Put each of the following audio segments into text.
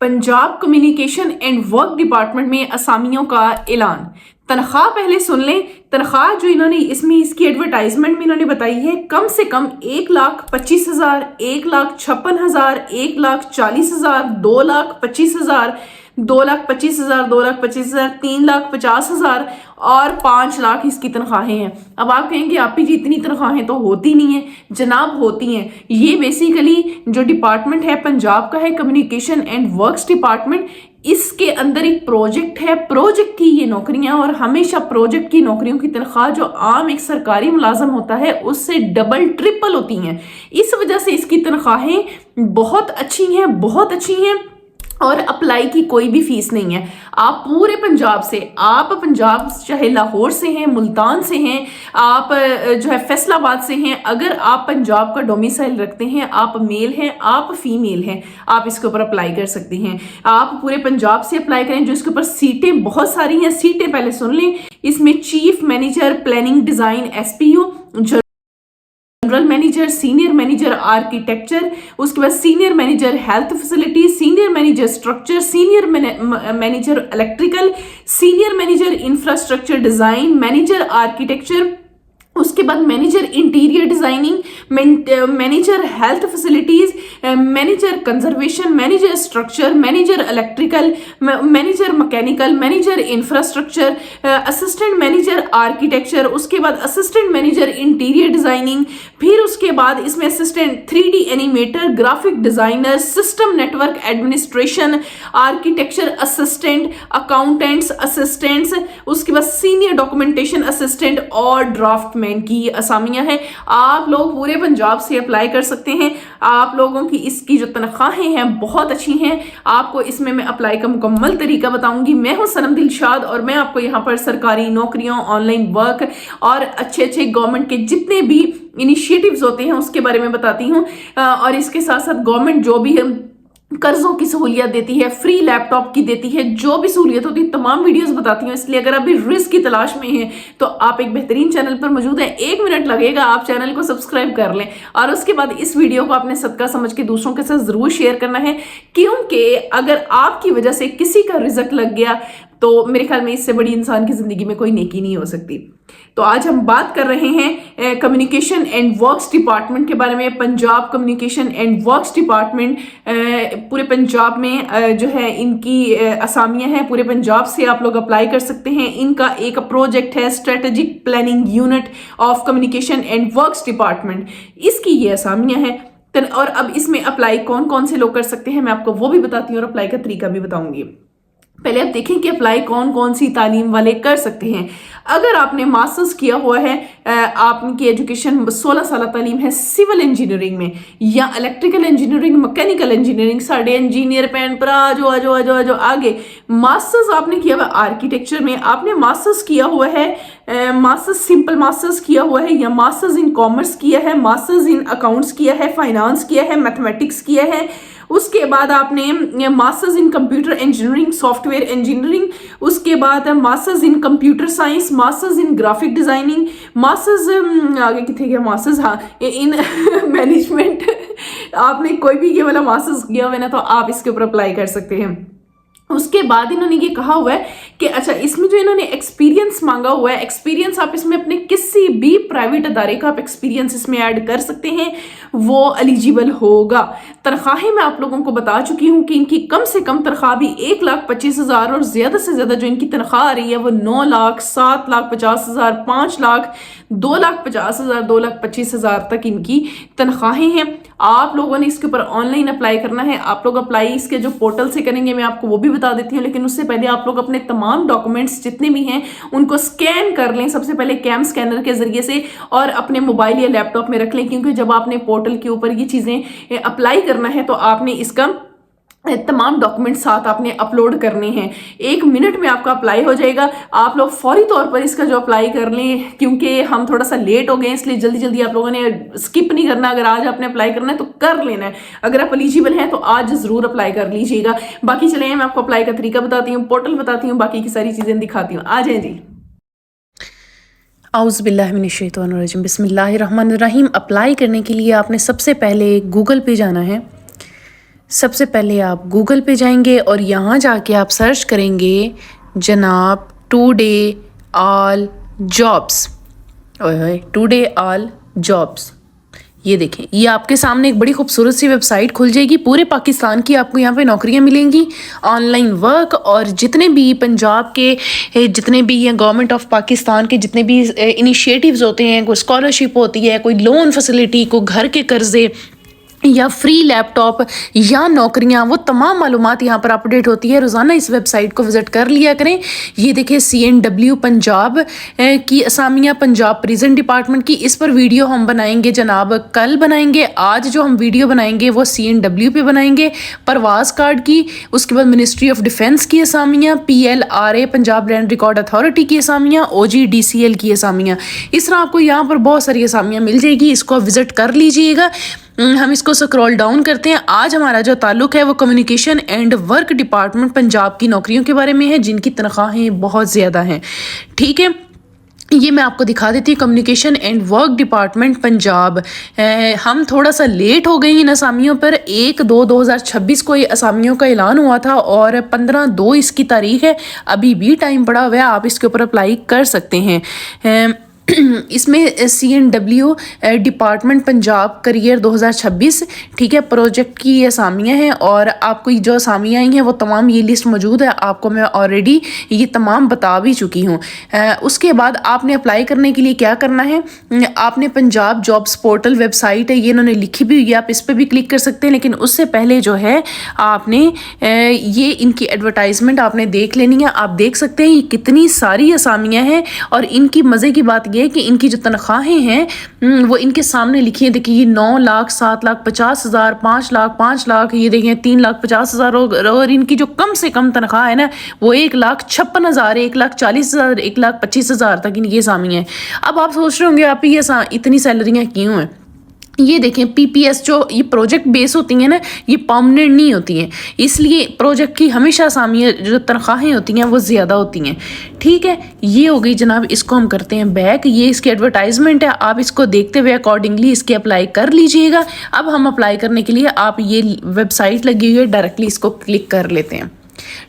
Punjab communication and work department में असामियों का ऐलान। तनख्वाह पहले सुन लें। तनख्वाह जो इन्होंने इसमें इसकी एडवर्टाइजमेंट में इन्होंने बताई है, कम से कम 1,25,000, 1,56,000, 1,40,000, 2,25,000, 2,25,000, 2,25,000, 3,50,000 और 5 लाख इसकी तनख्वाहें हैं। अब आप कहेंगे आप जी इतनी तनख्वाहें तो होती नहीं है। जनाब होती हैं। ये बेसिकली जो डिपार्टमेंट है पंजाब का है, कम्युनिकेशन एंड वर्क्स डिपार्टमेंट, इसके अंदर एक प्रोजेक्ट है। प्रोजेक्ट की ये नौकरियां, और हमेशा प्रोजेक्ट की नौकरियों की तनख्वाह जो आम एक सरकारी मुलाजम होता है उससे डबल ट्रिपल होती हैं। इस वजह से इसकी तनख्वाहें बहुत अच्छी हैं, बहुत अच्छी हैं, और अप्लाई की कोई भी फीस नहीं है। आप पूरे पंजाब से, आप पंजाब चाहे लाहौर से हैं, मुल्तान से हैं, आप जो है फैसलाबाद से हैं, अगर आप पंजाब का डोमिसाइल रखते हैं, आप मेल हैं, आप फीमेल हैं, आप इसके ऊपर अप्लाई कर सकती हैं। आप पूरे पंजाब से अप्लाई करें। जो इसके ऊपर सीटें बहुत सारी हैं, सीटें पहले सुन लें। इसमें chief manager planning design SPO, general manager, senior manager architecture, उसके बाद senior manager health facility, senior manager structure, senior manager electrical, senior manager infrastructure design, manager architecture, उसके बाद manager interior designing, manager health facilities, manager conservation, manager structure, manager electrical, manager mechanical, manager infrastructure, assistant manager architecture, उसके बाद assistant manager interior designing, फिर उसके बाद इसमें assistant 3D animator, graphic designer, system network administration, architecture assistant, accountants assistants, उसके बाद senior documentation assistant और draft की असामियां हैं। आप लोग पूरे पंजाब से अप्लाई कर सकते हैं। आप लोगों की इसकी जो तनख्वाहें हैं बहुत अच्छी हैं। आपको इसमें मैं अप्लाई का मुकम्मल तरीका बताऊंगी। मैं हूं सनम दिलशाद, और मैं आपको यहाँ पर सरकारी नौकरियों, ऑनलाइन वर्क और अच्छे अच्छे गवर्नमेंट के जितने भी इनिशिएटिव्स होते हैं उसके बारे में बताती हूँ। और इसके साथ साथ गवर्नमेंट जो भी कर्जों की सहूलियत देती है, फ्री लैपटॉप की देती है, जो भी सहूलियत होती है तमाम वीडियोस बताती हूँ। इसलिए अगर आप भी रिस्क की तलाश में हैं तो आप एक बेहतरीन चैनल पर मौजूद हैं। 1 मिनट लगेगा, आप चैनल को सब्सक्राइब कर लें, और उसके बाद इस वीडियो को आपने सदका समझ के दूसरों के साथ जरूर शेयर करना है, क्योंकि अगर आपकी वजह से किसी का रिजल्ट लग गया तो मेरे ख्याल में इससे बड़ी इंसान की जिंदगी में कोई नेकी नहीं हो सकती। तो आज हम बात कर रहे हैं कम्युनिकेशन एंड वर्क्स डिपार्टमेंट के बारे में। Punjab communication and works department पूरे पंजाब में जो है इनकी असामियां हैं। पूरे पंजाब से आप लोग अप्लाई कर सकते हैं। इनका एक प्रोजेक्ट है strategic planning unit of communication and works department, इसकी ये असामियां हैं। और अब इसमें अप्लाई कौन कौन से लोग कर सकते हैं मैं आपको वो भी बताती हूँ, और अप्लाई का तरीका भी बताऊंगी। पहले आप देखें कि अप्लाई कौन कौन सी तालीम वाले कर सकते हैं। अगर आपने मास्टर्स किया हुआ है, आपकी एजुकेशन 16 साल तालीम है सिविल इंजीनियरिंग में, या इलेक्ट्रिकल इंजीनियरिंग, मैकेनिकल इंजीनियरिंग, साढ़े इंजीनियर पैन पर आजो आगे। मास्टर्स आपने किया हुआ आर्किटेक्चर में, आपने मास्टर्स किया हुआ है, मास्टर्स सिंपल मास्टर्स किया हुआ है, या मास्टर्स इन कॉमर्स किया है, मास्टर्स इन अकाउंट्स किया है, फाइनेंस किया है, मैथमेटिक्स किया है, उसके बाद आपने masters in computer engineering, software engineering, उसके बाद masters in computer science, masters in graphic designing, masters आगे कितने गया मास्टर्स, हाँ इन मैनेजमेंट आपने कोई भी ये वाला मास्टर्स किया हुआ है ना, तो आप इसके ऊपर अप्लाई कर सकते हैं। उसके बाद इन्होंने ये कहा हुआ है कि अच्छा इसमें जो इन्होंने एक्सपीरियंस मांगा हुआ है, एक्सपीरियंस आप इसमें अपने किसी भी प्राइवेट अदारे का आप एक्सपीरियंस इसमें ऐड कर सकते हैं, वो एलिजिबल होगा। तनख्वाहें मैं आप लोगों को बता चुकी हूँ कि इनकी कम से कम तनख्वाह भी 1,25,000 और ज्यादा से ज्यादा जो इनकी तनख्वाह आ रही है वो 9 लाख, 7,50,000, 5 लाख, 2,50,000, 2,25,000 तक इनकी तनख्वाहें हैं। आप लोगों ने इसके ऊपर ऑनलाइन अप्लाई करना है। आप लोग अप्लाई इसके जो पोर्टल से करेंगे मैं आपको वो भी बता देती हूँ, लेकिन उससे पहले आप लोग अपने तमाम डॉक्यूमेंट्स जितने भी हैं उनको स्कैन कर लें, सबसे पहले कैम स्कैनर के जरिए से, और अपने मोबाइल या लैपटॉप में रख लें, क्योंकि जब आपने पोर्टल के ऊपर ये चीजें अप्लाई करना है तो आपने इसका तमाम डॉक्यूमेंट साथ आपने अपलोड करने हैं। 1 मिनट में आपका अप्लाई हो जाएगा। आप लोग फौरी तौर पर इसका जो अप्लाई कर लें, क्योंकि हम थोड़ा सा लेट हो गए, इसलिए जल्दी जल्दी आप लोगों ने स्किप नहीं करना। अगर आज आपने अप्लाई करना है तो कर लेना है। अगर आप एलिजिबल हैं तो आज जरूर अप्लाई कर लीजिएगा। बाकी चले मैं आपको अप्लाई का तरीका बताती हूँ, पोर्टल बताती हूँ, बाकी की सारी चीजें दिखाती हूँ। आ जाए जी। औज़ुबिल्लाहिमिनश्शैतानिर्रजीम, बिस्मिल्लाहिर्रहमानिर्रहीम। अप्लाई करने के लिए आपने सबसे पहले गूगल पे जाना है। सबसे पहले आप गूगल पे जाएंगे और यहाँ जाके आप सर्च करेंगे जनाब टुडे ऑल जॉब्स। ओए टुडे ऑल जॉब्स, ये देखें, ये आपके सामने एक बड़ी खूबसूरत सी वेबसाइट खुल जाएगी। पूरे पाकिस्तान की आपको यहाँ पे नौकरियाँ मिलेंगी, ऑनलाइन वर्क। और जितने भी पंजाब के जितने भी ये गवर्नमेंट ऑफ पाकिस्तान के जितने भी इनिशिएटिव्स होते हैं, कोई स्कॉलरशिप होती है, कोई लोन फैसिलिटी, कोई घर के कर्जे या फ्री लैपटॉप या नौकरियां, वो तमाम मालूमात यहाँ पर अपडेट होती है। रोज़ाना इस वेबसाइट को विज़िट कर लिया करें। ये देखिए CNW पंजाब की असामियाँ, पंजाब प्रिजन डिपार्टमेंट की, इस पर वीडियो हम बनाएंगे जनाब, कल बनाएंगे। आज जो हम वीडियो बनाएंगे वो CNW पे बनाएंगे। परवाज कार्ड की, उसके बाद मिनिस्ट्री ऑफ डिफेंस की असामियाँ, PLRA Punjab land record authority की असामियाँ, OGDCL की असामियाँ। इस तरह आपको यहाँ पर बहुत सारी असामियाँ मिल जाएगी, इसको आप विज़िट कर लीजिएगा। हम इसको स्क्रॉल डाउन करते हैं। आज हमारा जो ताल्लुक है वो communication and work department Punjab की नौकरियों के बारे में है, जिनकी तनख्वाहें बहुत ज़्यादा हैं। ठीक है, ये मैं आपको दिखा देती हूँ। Communication and work department Punjab, हम थोड़ा सा लेट हो गए इन असामियों पर। 1/2/2026 को ये असामियों का ऐलान हुआ था और 15/2 इसकी तारीख है। अभी भी टाइम पड़ा हुआ है, आप इसके ऊपर अप्लाई कर सकते हैं। इसमें CNW डिपार्टमेंट पंजाब करियर 2026, ठीक है, प्रोजेक्ट की ये असामियाँ हैं। और आपको जो असामियाँ आई हैं वो तमाम ये लिस्ट मौजूद है, आपको मैं ऑलरेडी ये तमाम बता भी चुकी हूँ। उसके बाद आपने अप्लाई करने के लिए क्या करना है, आपने पंजाब जॉब्स पोर्टल वेबसाइट है, ये इन्होंने लिखी भी हुई है, आप इस पर भी क्लिक कर सकते हैं। लेकिन उससे पहले जो है आपने ये इनकी एडवर्टाइजमेंट आपने देख लेनी है। आप देख सकते हैं ये कितनी सारी असामियाँ हैं और इनकी मज़े की बात ये कि इनकी जो तनख्वाहें हैं वो इनके सामने लिखी है। देखिए, ये 9 लाख, 7 लाख 50 हज़ार, 5 लाख, 5 लाख, ये देखिए 3 लाख 50 हज़ार। और इनकी जो कम से कम तनख्वाह है ना वो 1,56,000, 1,40,000, 1,25,000 तक इनकी असामियाँ हैं। अब आप सोच रहे होंगे आप ये इतनी सैलरियाँ क्यों हैं। ये देखें, PPS जो ये प्रोजेक्ट बेस होती हैं ना, ये परमानेंट नहीं होती हैं, इसलिए प्रोजेक्ट की हमेशा असामियाँ जो तनख्वाहें होती हैं वो ज़्यादा होती हैं। ठीक है, ये हो गई जनाब, इसको हम करते हैं बैक। ये इसकी एडवर्टाइजमेंट है, आप इसको देखते हुए अकॉर्डिंगली इसकी अप्लाई कर लीजिएगा। अब हम अप्लाई करने के लिए, आप ये वेबसाइट लगी हुई है, डायरेक्टली इसको क्लिक कर लेते हैं।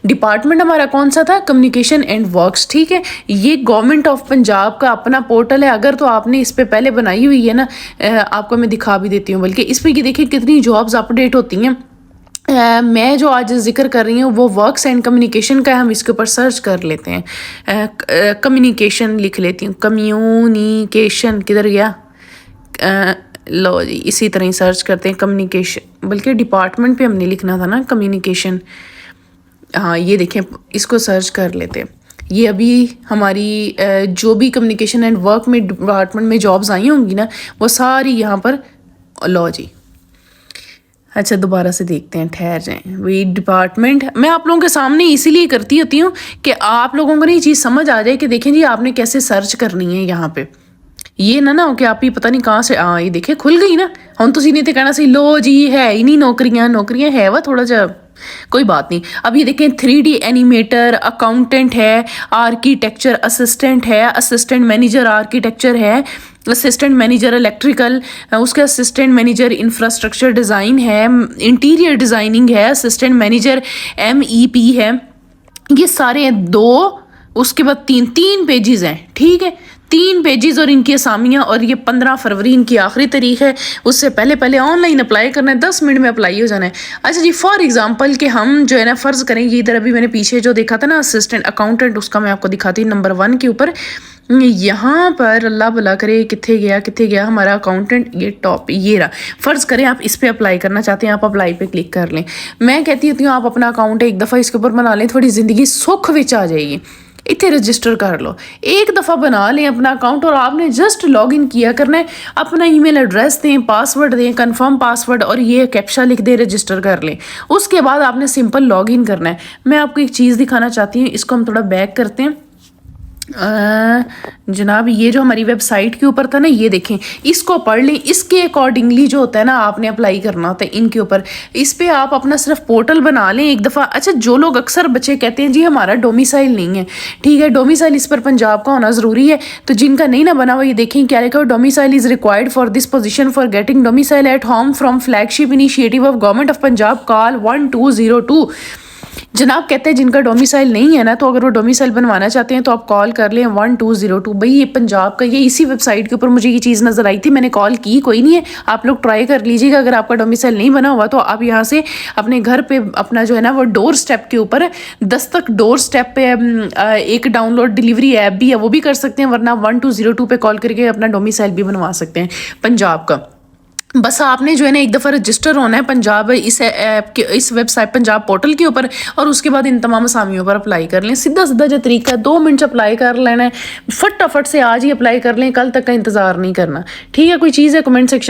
डिपार्टमेंट हमारा कौन सा था, कम्युनिकेशन एंड वर्क्स। ठीक है, ये गवर्नमेंट ऑफ पंजाब का अपना पोर्टल है। अगर तो आपने इस पे पहले बनाई हुई है ना, आपको मैं दिखा भी देती हूँ, बल्कि इस पे ये देखिए कितनी जॉब्स अपडेट होती हैं। मैं जो आज जिक्र कर रही हूँ वो वर्क्स एंड कम्युनिकेशन का है। हम इसके ऊपर सर्च कर लेते हैं, कम्युनिकेशन लिख लेती हूँ। कम्युनिकेशन किधर गया, लो जी, इसी तरह ही सर्च करते हैं कम्युनिकेशन, बल्कि डिपार्टमेंट पे हमने लिखना था ना कम्युनिकेशन। हाँ, ये देखें, इसको सर्च कर लेते हैं। ये अभी हमारी जो भी कम्युनिकेशन एंड वर्क में डिपार्टमेंट में जॉब्स आई होंगी ना, वो सारी यहाँ पर, लो जी, अच्छा दोबारा से देखते हैं, ठहर जाएं। वही डिपार्टमेंट मैं आप लोगों के सामने इसीलिए करती होती हूँ कि आप लोगों को ना ये चीज़ समझ आ जाए कि देखें जी आपने कैसे सर्च करनी है यहाँ पे। ये ना हो कि आप ही पता नहीं कहाँ से, हाँ ये देखिए खुल गई ना। हम तो सीने थे कहना सी, लो जी है ही नहीं नौकरियाँ है वह थोड़ा सा, कोई बात नहीं। अब ये देखें, 3D एनिमेटर, अकाउंटेंट है, आर्किटेक्चर असिस्टेंट है, असिस्टेंट मैनेजर आर्किटेक्चर है, असिस्टेंट मैनेजर इलेक्ट्रिकल, उसके असिस्टेंट मैनेजर इंफ्रास्ट्रक्चर डिज़ाइन है, इंटीरियर डिज़ाइनिंग है, असिस्टेंट मैनेजर MEP है। ये सारे हैं 2, उसके बाद 3 पेजेस हैं। ठीक है, 3 पेजेस और इनकी असामियाँ। और ये 15 फरवरी इनकी आखिरी तारीख है। उससे पहले ऑनलाइन अप्लाई करना है, 10 मिनट में अप्लाई हो जाना है। अच्छा जी, फॉर एग्जांपल कि हम जो है ना फ़र्ज़ करेंगे, इधर अभी मैंने पीछे जो देखा था ना असिस्टेंट अकाउंटेंट, उसका मैं आपको दिखाती हूँ नंबर 1 के ऊपर। यहाँ पर अल्लाह भला करे, कितने गया हमारा अकाउंटेंट, ये टॉप, ये रहा। फ़र्ज़ करें आप इस पर अप्लाई करना चाहते हैं, आप अप्लाई पे क्लिक कर लें। मैं कहती होती हूँ आप अपना अकाउंट एक दफ़ा इसके ऊपर बना लें, थोड़ी ज़िंदगी सुख विच आ जाएगी। इतने रजिस्टर कर लो, एक दफ़ा बना लें अपना अकाउंट और आपने जस्ट लॉगिन किया करना है। अपना ईमेल एड्रेस दें, पासवर्ड दें, कंफर्म पासवर्ड, और ये कैप्चा लिख दें, रजिस्टर कर लें। उसके बाद आपने सिंपल लॉगिन करना है। मैं आपको एक चीज़ दिखाना चाहती हूँ, इसको हम थोड़ा बैक करते हैं। जनाब ये जो हमारी वेबसाइट के ऊपर था ना, ये देखें, इसको पढ़ लें, इसके अकॉर्डिंगली जो होता है ना आपने अप्लाई करना होता है इनके ऊपर। इस पे आप अपना सिर्फ पोर्टल बना लें एक दफ़ा। अच्छा, जो लोग अक्सर बच्चे कहते हैं जी हमारा डोमिसाइल नहीं है, ठीक है, डोमिसाइल इस पर पंजाब का होना ज़रूरी है, तो जिनका नहीं ना बना हुआ ये देखें क्या लिखा हो, domicile is required for this position for getting domicile at home from flagship initiative of government of Punjab call 1202। जनाब कहते हैं जिनका डोमिसाइल नहीं है ना, तो अगर वो डोमिसाइल बनवाना चाहते हैं तो आप कॉल कर लें 1202। भाई ये पंजाब का, ये इसी वेबसाइट के ऊपर मुझे ये चीज़ नज़र आई थी, मैंने कॉल की, कोई नहीं है, आप लोग ट्राई कर लीजिएगा। अगर आपका डोमिसाइल नहीं बना हुआ तो आप यहाँ से अपने घर पे अपना जो है ना वो डोर स्टेप के ऊपर दस्तक डोर स्टेप पे एक डाउनलोड डिलीवरी ऐप भी है, वो भी कर सकते हैं, वरना 1202 पे कॉल करके अपना डोमिसाइल भी बनवा सकते हैं पंजाब का। बस आपने जो है ना एक दफ़ा रजिस्टर होना है पंजाब इस ऐप के, इस वेबसाइट पंजाब पोर्टल के ऊपर, और उसके बाद इन तमाम असामियों पर अप्लाई कर लें। सीधा सीधा जो तरीका है, 2 मिनट अप्लाई कर लेना है, फटाफट से आज ही अप्लाई कर लें, कल तक का इंतज़ार नहीं करना। ठीक है, कोई चीज़ है कमेंट सेक्शन